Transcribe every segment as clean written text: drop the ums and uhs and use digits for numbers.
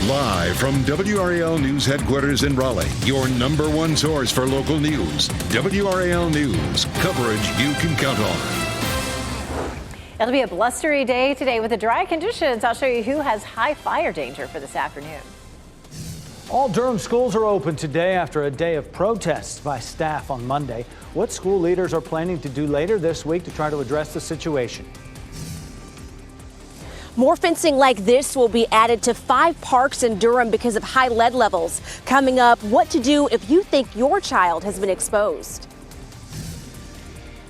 Live from WRAL News Headquarters in Raleigh, your #1 source for local news. WRAL News, coverage you can count on. It'll be a blustery day today with the dry conditions. I'll show you who has high fire danger for this afternoon. All Durham schools are open today after a day of protests by staff on Monday. What school leaders are planning to do later this week to try to address the situation? More fencing like this will be added to 5 parks in Durham because of high lead levels. Coming up, what to do if you think your child has been exposed.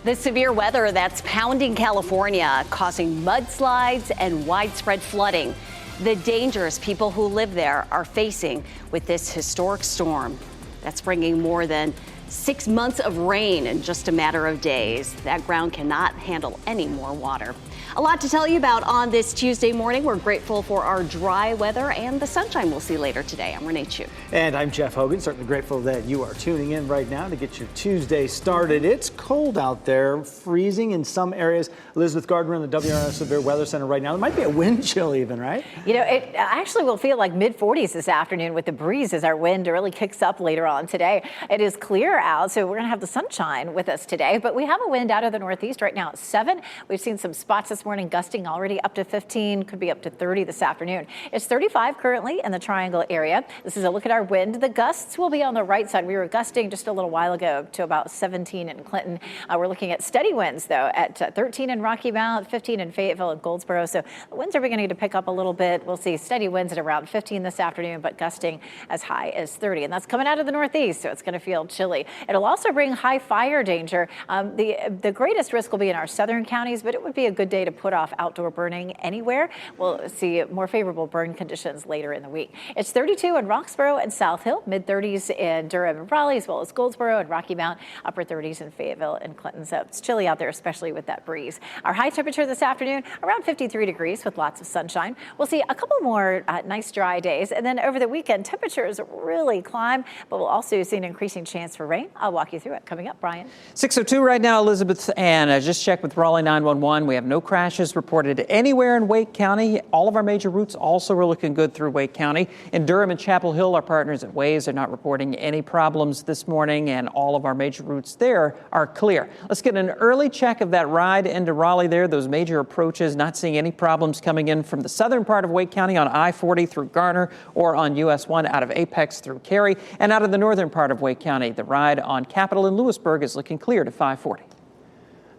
The severe weather that's pounding California, causing mudslides and widespread flooding. The dangers people who live there are facing with this historic storm that's bringing more than 6 months of rain in just a matter of days. That ground cannot handle any more water. A lot to tell you about on this Tuesday morning. We're grateful for our dry weather and the sunshine we'll see later today. I'm Renee Chu. And I'm Jeff Hogan. Certainly grateful that you are tuning in right now to get your Tuesday started. It's cold out there, freezing in some areas. Elizabeth Gardner in the WRAL Severe Weather Center right now. There might be a wind chill even, right? You know, it actually will feel like mid-40s this afternoon with the breeze as our wind really kicks up later on today. It is clear out, so we're going to have the sunshine with us today. But we have a wind out of the northeast right now at 7. We've seen some spots this morning gusting already up to 15, could be up to 30 this afternoon. It's 35 currently in the Triangle area. This is a look at our wind. The gusts will be on the right side. We were gusting just a little while ago to about 17 in Clinton. We're looking at steady winds, though, at 13 in Rocky Mount, 15 in Fayetteville and Goldsboro. So the winds are beginning to pick up a little bit. We'll see steady winds at around 15 this afternoon, but gusting as high as 30. And that's coming out of the northeast, so it's going to feel chilly. It'll also bring high fire danger. The greatest risk will be in our southern counties, but it would be a good day to put off outdoor burning anywhere. We'll see more favorable burn conditions later in the week. It's 32 in Roxborough and South Hill, mid-30s in Durham and Raleigh, as well as Goldsboro and Rocky Mount, upper 30s in Fayetteville and Clinton. So it's chilly out there, especially with that breeze. Our high temperature this afternoon, around 53 degrees with lots of sunshine. We'll see a couple more nice dry days. And then over the weekend, temperatures really climb, but we'll also see an increasing chance for rain. I'll walk you through it. Coming up, Brian. 6:02 right now, Elizabeth, and I just checked with Raleigh 911. We have no crashes reported anywhere in Wake County. All of our major routes also are looking good through Wake County. In Durham and Chapel Hill, our partners at Waze are not reporting any problems this morning, and all of our major routes there are clear. Let's get an early check of that ride into Raleigh there. Those major approaches, not seeing any problems coming in from the southern part of Wake County on I-40 through Garner or on US 1 out of Apex through Cary. And out of the northern part of Wake County, the ride on Capitol in Lewisburg is looking clear to 540.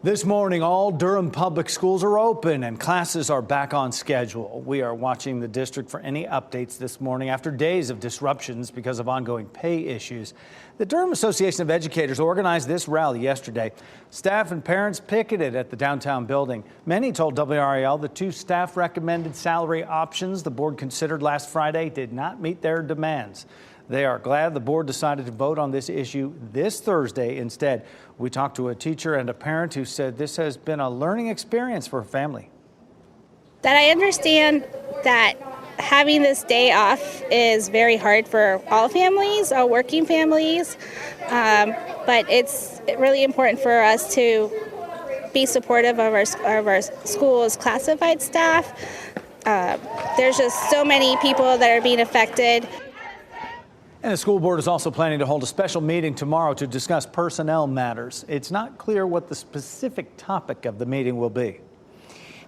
This morning, all Durham public schools are open and classes are back on schedule. We are watching the district for any updates this morning after days of disruptions because of ongoing pay issues. The Durham Association of Educators organized this rally yesterday. Staff and parents picketed at the downtown building. Many told WRAL the 2 staff recommended salary options the board considered last Friday did not meet their demands. They are glad the board decided to vote on this issue this Thursday instead. We talked to a teacher and a parent who said this has been a learning experience for her family. That I understand that having this day off is very hard for all families, all working families, but it's really important for us to be supportive of our school's classified staff. There's just so many people that are being affected. And the school board is also planning to hold a special meeting tomorrow to discuss personnel matters. It's not clear what the specific topic of the meeting will be.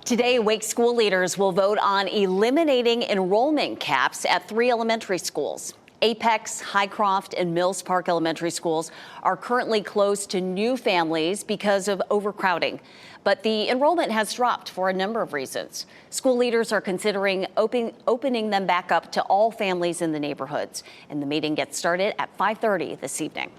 Today, Wake school leaders will vote on eliminating enrollment caps at 3 elementary schools. Apex, Highcroft, and Mills Park elementary schools are currently closed to new families because of overcrowding. But the enrollment has dropped for a number of reasons. School leaders are considering opening them back up to all families in the neighborhoods. And the meeting gets started at 5:30 this evening.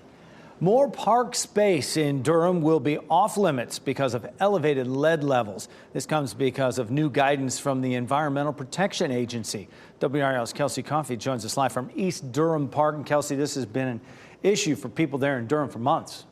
More park space in Durham will be off limits because of elevated lead levels. This comes because of new guidance from the Environmental Protection Agency. WRAL's Kelsey Coffey joins us live from East Durham Park. And Kelsey, this has been an issue for people there in Durham for months.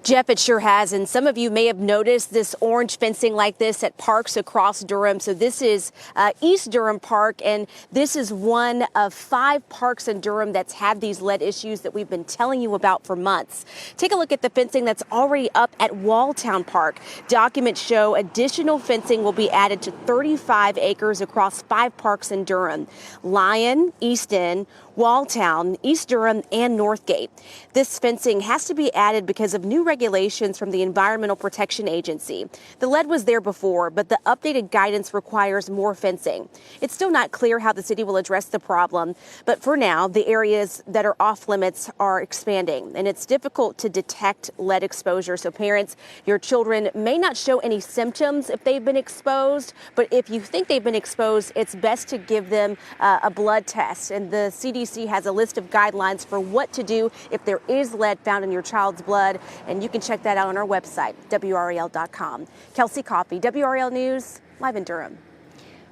Jeff, it sure has. And some of you may have noticed this orange fencing like this at parks across Durham. So this is East Durham Park, and this is one of 5 parks in Durham that's had these lead issues that we've been telling you about for months. Take a look at the fencing that's already up at Walltown Park. Documents show additional fencing will be added to 35 acres across 5 parks in Durham: Lyon, East End, Walltown, East Durham, and Northgate. This fencing has to be added because of new regulations from the Environmental Protection Agency. The lead was there before, but the updated guidance requires more fencing. It's still not clear how the city will address the problem, but for now, the areas that are off limits are expanding, and it's difficult to detect lead exposure. So parents, your children may not show any symptoms if they've been exposed, but if you think they've been exposed, it's best to give them a blood test. And the CDC has a list of guidelines for what to do if there is lead found in your child's blood, and you can check that out on our website, WRAL.com. Kelsey Coffey, WRAL News, live in Durham.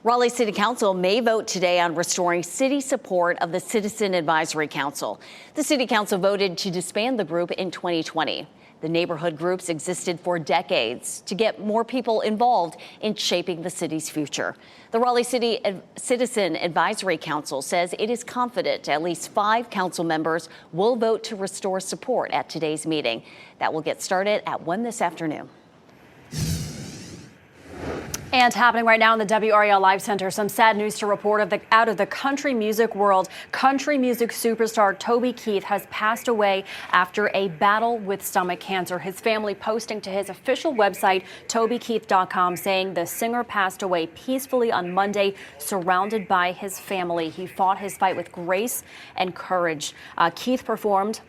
Raleigh City Council may vote today on restoring city support of the Citizen Advisory Council. The City Council voted to disband the group in 2020. The neighborhood groups existed for decades to get more people involved in shaping the city's future. The Raleigh City Citizen Advisory Council says it is confident at least 5 council members will vote to restore support at today's meeting. That will get started at 1 this afternoon. And happening right now in the WRAL Live Center, some sad news to report out of the country music world. Country music superstar Toby Keith has passed away after a battle with stomach cancer. His family posting to his official website, TobyKeith.com, saying the singer passed away peacefully on Monday, surrounded by his family. He fought his fight with grace and courage. Keith performed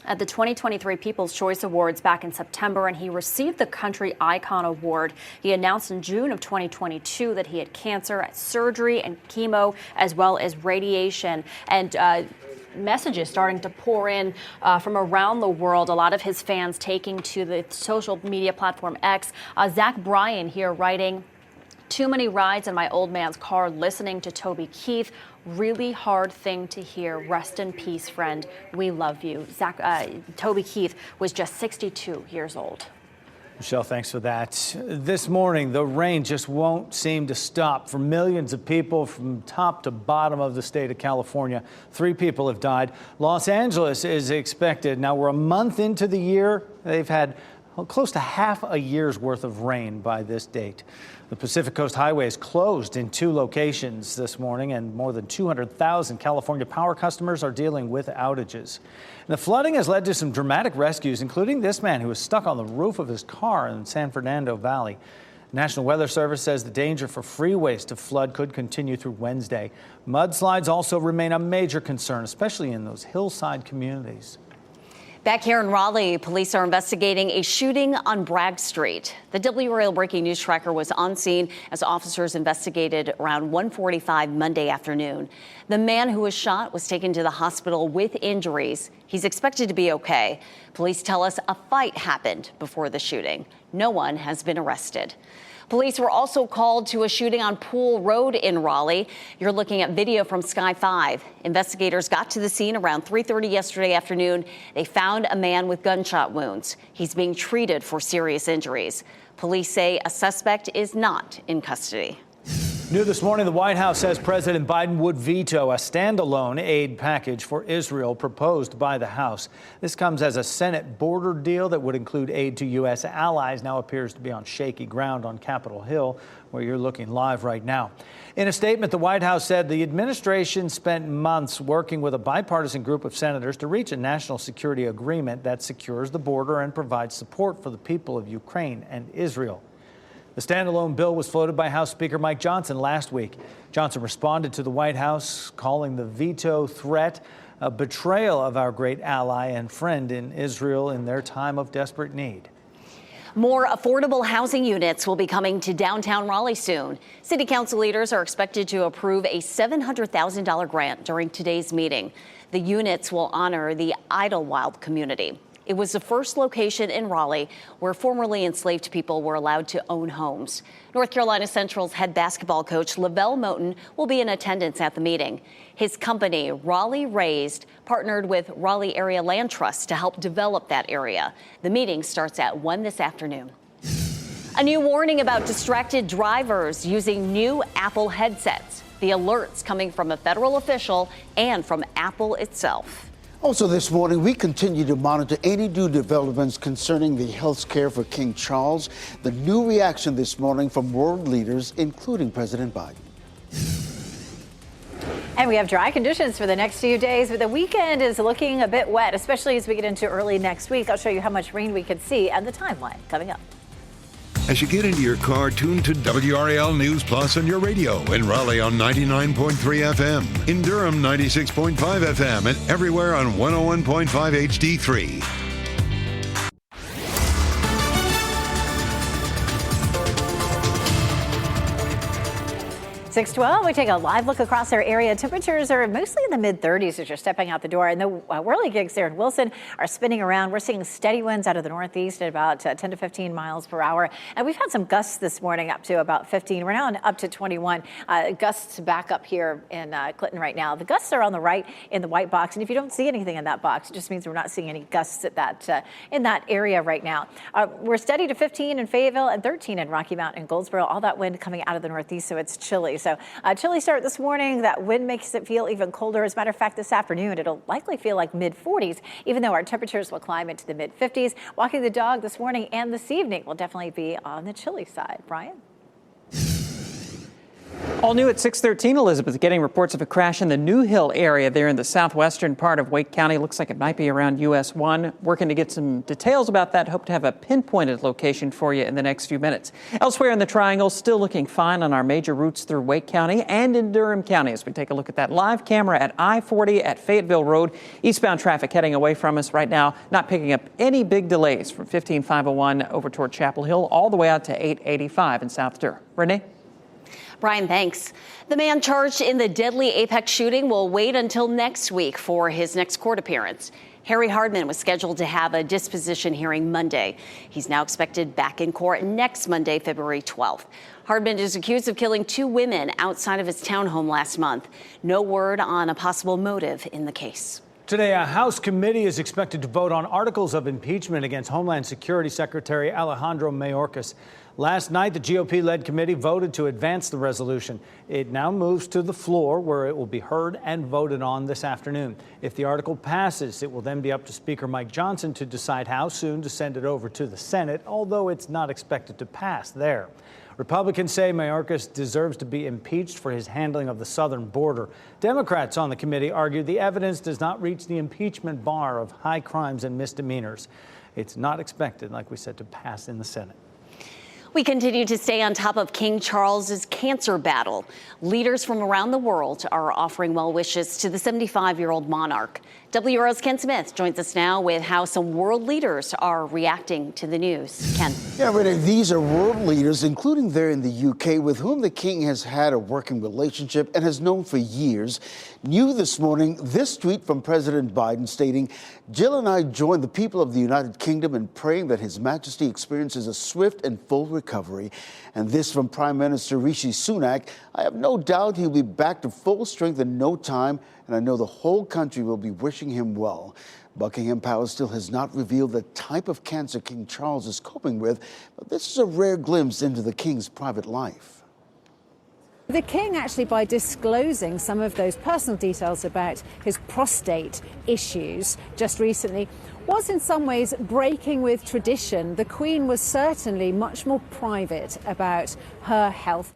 at the 2023 People's Choice Awards back in September, and he received the Country Icon Award. He announced in June of 2022 that he had cancer, surgery and chemo, as well as radiation. And messages starting to pour in from around the world. A lot of his fans taking to the social media platform X. Zach Bryan here writing, "Too many rides in my old man's car listening to Toby Keith. Really hard thing to hear. Rest in peace, friend. We love you." Toby Keith was just 62 years old. Michelle, thanks for that. This morning, the rain just won't seem to stop for millions of people from top to bottom of the state of California. 3 people have died. Los Angeles is expected. Now, we're a month into the year. They've had close to half a year's worth of rain by this date. The Pacific Coast Highway is closed in 2 locations this morning, and more than 200,000 California power customers are dealing with outages. And the flooding has led to some dramatic rescues, including this man who was stuck on the roof of his car in San Fernando Valley. National Weather Service says the danger for freeways to flood could continue through Wednesday. Mudslides also remain a major concern, especially in those hillside communities. Back here in Raleigh, police are investigating a shooting on Bragg Street. The WRAL Breaking News Tracker was on scene as officers investigated around 1:45 Monday afternoon. The man who was shot was taken to the hospital with injuries. He's expected to be okay. Police tell us a fight happened before the shooting. No one has been arrested. Police were also called to a shooting on Pool Road in Raleigh. You're looking at video from Sky 5. Investigators got to the scene around 3:30 yesterday afternoon. They found a man with gunshot wounds. He's being treated for serious injuries. Police say a suspect is not in custody. New this morning, the White House says President Biden would veto a standalone aid package for Israel proposed by the House. This comes as a Senate border deal that would include aid to U.S. allies now appears to be on shaky ground on Capitol Hill, where you're looking live right now. In a statement, the White House said the administration spent months working with a bipartisan group of senators to reach a national security agreement that secures the border and provides support for the people of Ukraine and Israel. The standalone bill was floated by House Speaker Mike Johnson last week. Johnson responded to the White House, calling the veto threat a betrayal of our great ally and friend in Israel in their time of desperate need. More affordable housing units will be coming to downtown Raleigh soon. City Council leaders are expected to approve a $700,000 grant during today's meeting. The units will honor the Idlewild community. It was the first location in Raleigh where formerly enslaved people were allowed to own homes. North Carolina Central's head basketball coach Lavelle Moten will be in attendance at the meeting. His company, Raleigh Raised, partnered with Raleigh Area Land Trust to help develop that area. The meeting starts at 1 this afternoon. A new warning about distracted drivers using new Apple headsets. The alerts coming from a federal official and from Apple itself. Also this morning, we continue to monitor any new developments concerning the health care for King Charles. The new reaction this morning from world leaders, including President Biden. And we have dry conditions for the next few days, but the weekend is looking a bit wet, especially as we get into early next week. I'll show you how much rain we could see and the timeline coming up. As you get into your car, tune to WRAL News Plus on your radio. In Raleigh on 99.3 FM. In Durham, 96.5 FM. And everywhere on 101.5 HD3. 612, we take a live look across our area. Temperatures are mostly in the mid-30s as you're stepping out the door. And the whirligigs there in Wilson are spinning around. We're seeing steady winds out of the northeast at about 10 to 15 miles per hour. And we've had some gusts this morning up to about 15. We're now up to 21. Gusts back up here in Clinton right now. The gusts are on the right in the white box. And if you don't see anything in that box, it just means we're not seeing any gusts at that in that area right now. We're steady to 15 in Fayetteville and 13 in Rocky Mount and Goldsboro. All that wind coming out of the northeast, so it's chilly. So chilly start this morning. That wind makes it feel even colder. As a matter of fact, this afternoon, it'll likely feel like mid-40s, even though our temperatures will climb into the mid-50s. Walking the dog this morning and this evening will definitely be on the chilly side. Brian? All new at 6:13, Elizabeth, getting reports of a crash in the New Hill area there in the southwestern part of Wake County. Looks like it might be around US 1. Working to get some details about that. Hope to have a pinpointed location for you in the next few minutes. Elsewhere in the Triangle, still looking fine on our major routes through Wake County and in Durham County as we take a look at that live camera at I-40 at Fayetteville Road. Eastbound traffic heading away from us right now, not picking up any big delays from 15501 over toward Chapel Hill all the way out to 885 in South Durham. Renee? Brian, thanks. The man charged in the deadly Apex shooting will wait until next week for his next court appearance. Harry Hardman was scheduled to have a disposition hearing Monday. He's now expected back in court next Monday, February 12th. Hardman is accused of killing 2 women outside of his townhome last month. No word on a possible motive in the case. Today, a House committee is expected to vote on articles of impeachment against Homeland Security Secretary Alejandro Mayorkas. Last night, the GOP-led committee voted to advance the resolution. It now moves to the floor, where it will be heard and voted on this afternoon. If the article passes, it will then be up to Speaker Mike Johnson to decide how soon to send it over to the Senate, although it's not expected to pass there. Republicans say Mayorkas deserves to be impeached for his handling of the southern border. Democrats on the committee argue the evidence does not reach the impeachment bar of high crimes and misdemeanors. It's not expected, like we said, to pass in the Senate. We continue to stay on top of King Charles's cancer battle. Leaders from around the world are offering well wishes to the 75-year-old monarch. WRAL's Ken Smith joins us now with how some world leaders are reacting to the news. Ken. Yeah, Renee, these are world leaders, including there in the UK, with whom the king has had a working relationship and has known for years. New this morning, this tweet from President Biden stating, "Jill and I join the people of the United Kingdom in praying that His Majesty experiences a swift and full recovery." And this from Prime Minister Rishi Sunak, "I have no doubt he'll be back to full strength in no time, and I know the whole country will be wishing him well." Buckingham Palace still has not revealed the type of cancer King Charles is coping with, but this is a rare glimpse into the king's private life. The King, actually, by disclosing some of those personal details about his prostate issues just recently, was in some ways breaking with tradition. The Queen was certainly much more private about her health.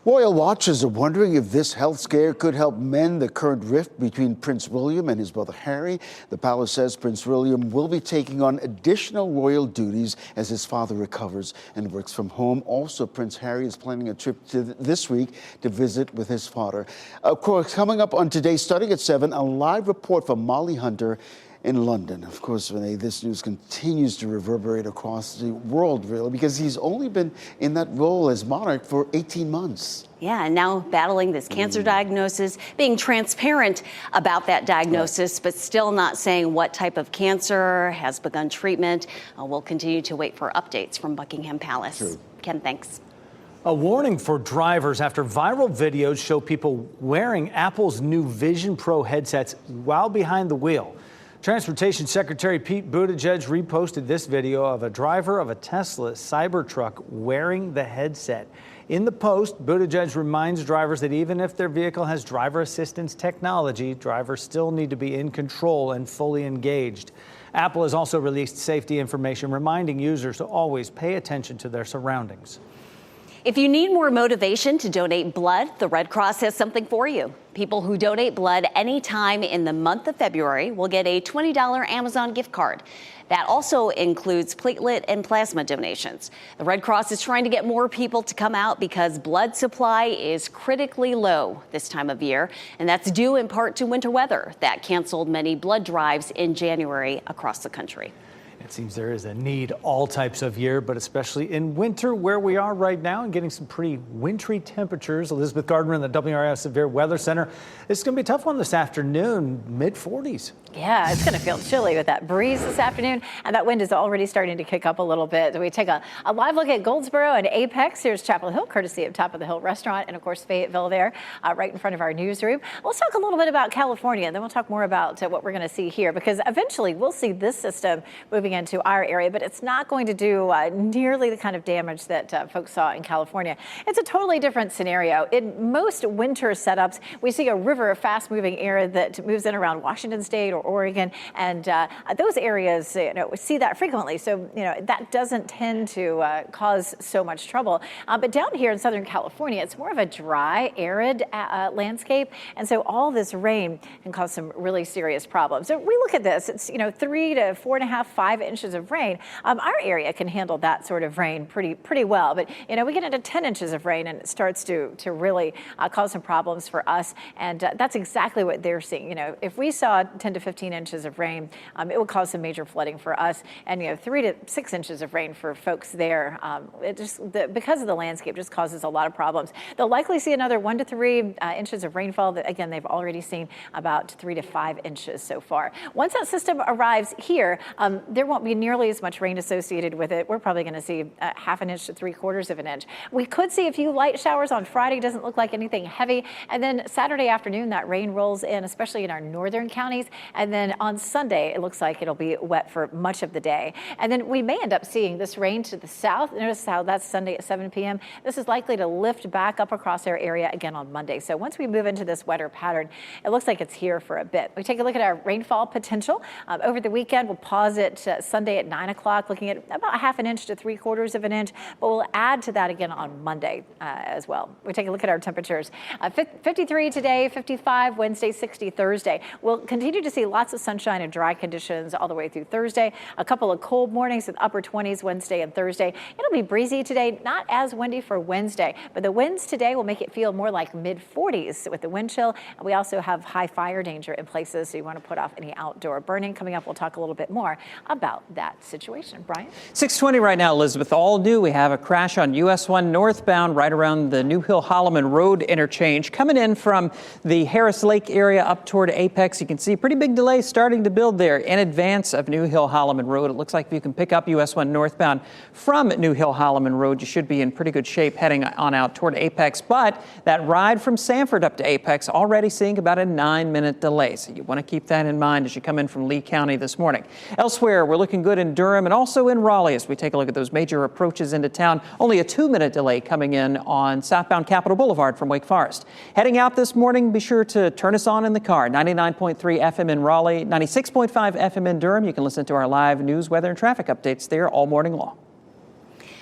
Royal watchers are wondering if this health scare could help mend the current rift between Prince William and his brother Harry. The palace says Prince William will be taking on additional royal duties as his father recovers and works from home. Also, Prince Harry is planning a trip this week to visit with his father. Of course, coming up on today, starting at 7, a live report from Molly Hunter in London. Of course, Renee, this news continues to reverberate across the world, really, because he's only been in that role as monarch for 18 months. Yeah, and now battling this cancer diagnosis, being transparent about that diagnosis, but still not saying what type of cancer, has begun treatment. We'll continue to wait for updates from Buckingham Palace. True. Ken, thanks. A warning for drivers after viral videos show people wearing Apple's new Vision Pro headsets while behind the wheel. Transportation Secretary Pete Buttigieg reposted this video of a driver of a Tesla Cybertruck wearing the headset. In the post, Buttigieg reminds drivers that even if their vehicle has driver assistance technology, drivers still need to be in control and fully engaged. Apple has also released safety information reminding users to always pay attention to their surroundings. If you need more motivation to donate blood, the Red Cross has something for you. People who donate blood anytime in the month of February will get a $20 Amazon gift card. That also includes platelet and plasma donations. The Red Cross is trying to get more people to come out because blood supply is critically low this time of year, and that's due in part to winter weather that canceled many blood drives in January across the country. It seems there is a need all types of year, but especially in winter where we are right now and getting some pretty wintry temperatures. Elizabeth Gardner in the WRAL Severe Weather Center. It's going to be a tough one this afternoon, mid-40s. Yeah, it's going to feel chilly with that breeze this afternoon, and that wind is already starting to kick up a little bit. We take a live look at Goldsboro and Apex. Here's Chapel Hill, courtesy of Top of the Hill Restaurant, and of course Fayetteville there, right in front of our newsroom. Let's talk a little bit about California, and then we'll talk more about what we're going to see here, because eventually we'll see this system moving into our area, but it's not going to do nearly the kind of damage that folks saw in California. It's a totally different scenario. In most winter setups, we see a river of fast-moving air that moves in around Washington State or Oregon, and those areas, we see that frequently. So, that doesn't tend to cause so much trouble. But down here in Southern California, it's more of a dry, arid landscape, and so all this rain can cause some really serious problems. So we look at this, it's 3 to 4.5, 5 inches of rain. Our area can handle that sort of rain pretty well, but we get into 10 inches of rain and it starts to really cause some problems for us, and that's exactly what they're seeing. If we saw 10 to 15 inches of rain, it would cause some major flooding for us, and 3 to 6 inches of rain for folks there. It just because of the landscape just causes a lot of problems. They'll likely see another 1 to 3 inches of rainfall. That again, they've already seen about 3 to 5 inches so far. Once that system arrives here, there won't be nearly as much rain associated with it. We're probably going to see 1/2 inch to 3/4 of an inch. We could see a few light showers on Friday. Doesn't look like anything heavy, and then Saturday afternoon that rain rolls in, especially in our northern counties, and then on Sunday it looks like it'll be wet for much of the day, and then we may end up seeing this rain to the south. Notice how that's Sunday at 7 p.m. This is likely to lift back up across our area again on Monday. So once we move into this wetter pattern, it looks like it's here for a bit. We take a look at our rainfall potential over the weekend. We'll pause it Sunday at 9 o'clock, looking at about 1/2 inch to 3/4 of an inch, but we'll add to that again on Monday as well. We take a look at our temperatures. 53 today, 55 Wednesday, 60 Thursday. We'll continue to see lots of sunshine and dry conditions all the way through Thursday. A couple of cold mornings with upper 20s Wednesday and Thursday. It'll be breezy today, not as windy for Wednesday, but the winds today will make it feel more like mid-40s with the wind chill. And we also have high fire danger in places, so you want to put off any outdoor burning. Coming up, we'll talk a little bit more about that situation. Brian? 6:20 right now, Elizabeth. All new. We have a crash on US 1 northbound right around the New Hill-Holloman Road interchange. Coming in from the Harris Lake area up toward Apex, you can see pretty big delay starting to build there in advance of New Hill-Holloman Road. It looks like if you can pick up US 1 northbound from New Hill-Holloman Road, you should be in pretty good shape heading on out toward Apex. But that ride from Sanford up to Apex already seeing about a 9-minute delay. So you want to keep that in mind as you come in from Lee County this morning. Elsewhere, we're looking good in Durham and also in Raleigh as we take a look at those major approaches into town. Only a 2-minute delay coming in on southbound Capitol Boulevard from Wake Forest. Heading out this morning, be sure to turn us on in the car. 99.3 FM in Raleigh, 96.5 FM in Durham. You can listen to our live news, weather, and traffic updates there all morning long.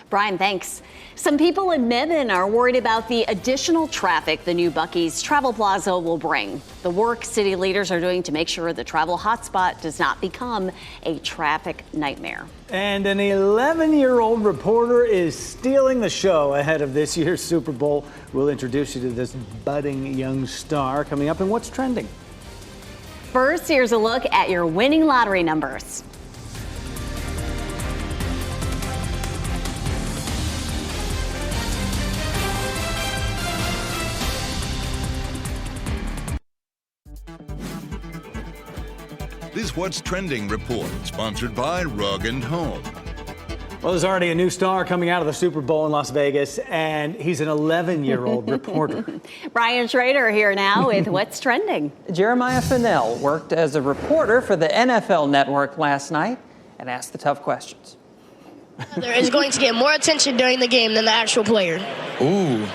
Brian, thanks. Some people in Mebane are worried about the additional traffic the new Buc-ee's Travel Plaza will bring. The work city leaders are doing to make sure the travel hotspot does not become a traffic nightmare. And an 11-year-old reporter is stealing the show ahead of this year's Super Bowl. We'll introduce you to this budding young star coming up in What's Trending. First, here's a look at your winning lottery numbers. This What's Trending report, sponsored by Rug & Home. Well, there's already a new star coming out of the Super Bowl in Las Vegas, and he's an 11-year-old reporter. Brian Schrader here now with What's Trending. Jeremiah Fennell worked as a reporter for the NFL Network last night and asked the tough questions. There is going to get more attention during the game than the actual player. Ooh,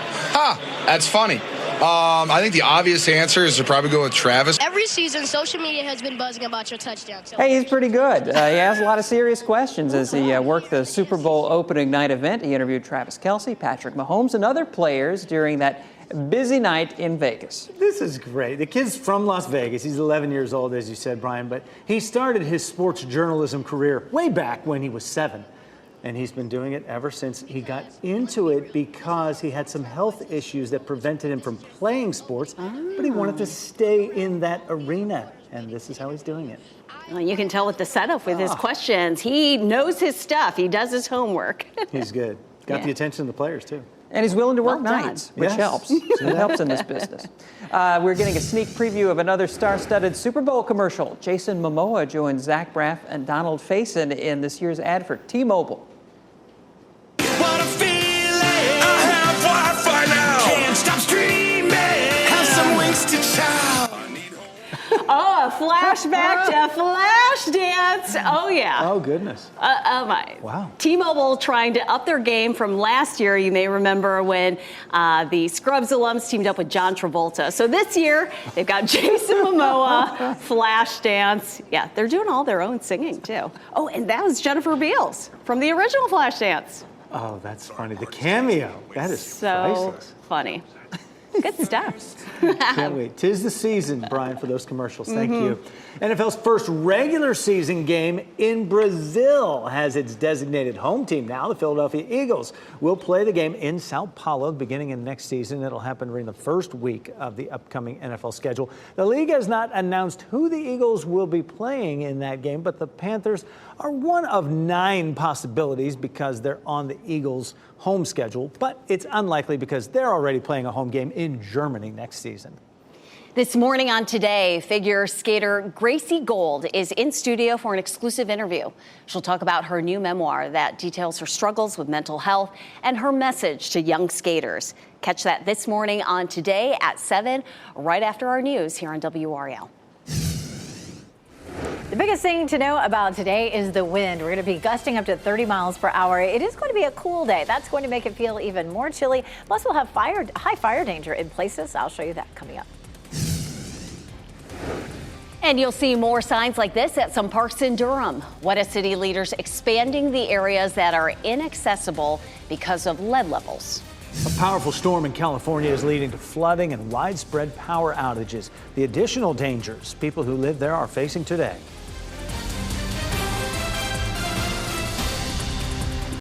that's funny. I think the obvious answer is to probably go with Travis. Every season, social media has been buzzing about your touchdown. Hey, he's pretty good. He asked a lot of serious questions as he worked the Super Bowl opening night event. He interviewed Travis Kelce, Patrick Mahomes, and other players during that busy night in Vegas. This is great. The kid's from Las Vegas. He's 11 years old, as you said, Brian, but he started his sports journalism career way back when he was 7. And he's been doing it ever since he got into it because he had some health issues that prevented him from playing sports, but he wanted to stay in that arena. And this is how he's doing it. Well, you can tell with the setup with his questions. He knows his stuff. He does his homework. He's good. Got the attention of the players, too. And he's willing to work nights, which helps. It helps in this business. We're getting a sneak preview of another star-studded Super Bowl commercial. Jason Momoa joined Zach Braff and Donald Faison in this year's ad for T-Mobile. What a feeling! I have Wi-Fi now. Can't stop streaming. Have some wasted child. Oh, a flashback to Flashdance. Oh, yeah. Oh, goodness. Oh, my. Wow. T-Mobile trying to up their game from last year. You may remember when the Scrubs alums teamed up with John Travolta. So this year, they've got Jason Momoa, Flashdance. Yeah, they're doing all their own singing, too. Oh, and that was Jennifer Beals from the original Flashdance. Oh, that's funny. The cameo. That is so priceless. Funny. Good stuff. Can't wait. 'Tis the season, Brian, for those commercials. Thank you. NFL's first regular season game in Brazil has its designated home team now. The Philadelphia Eagles will play the game in Sao Paulo beginning in next season. It'll happen during the first week of the upcoming NFL schedule. The league has not announced who the Eagles will be playing in that game, but the Panthers are one of 9 possibilities because they're on the Eagles' home schedule. But it's unlikely because they're already playing a home game in Germany next season. This morning on Today, figure skater Gracie Gold is in studio for an exclusive interview. She'll talk about her new memoir that details her struggles with mental health and her message to young skaters. Catch that this morning on Today at 7, right after our news here on WRAL. The biggest thing to know about today is the wind. We're going to be gusting up to 30 miles per hour. It is going to be a cool day. That's going to make it feel even more chilly. Plus, we'll have high fire danger in places. I'll show you that coming up. And you'll see more signs like this at some parks in Durham. WETA city leaders expanding the areas that are inaccessible because of lead levels. A powerful storm in California is leading to flooding and widespread power outages. The additional dangers people who live there are facing today.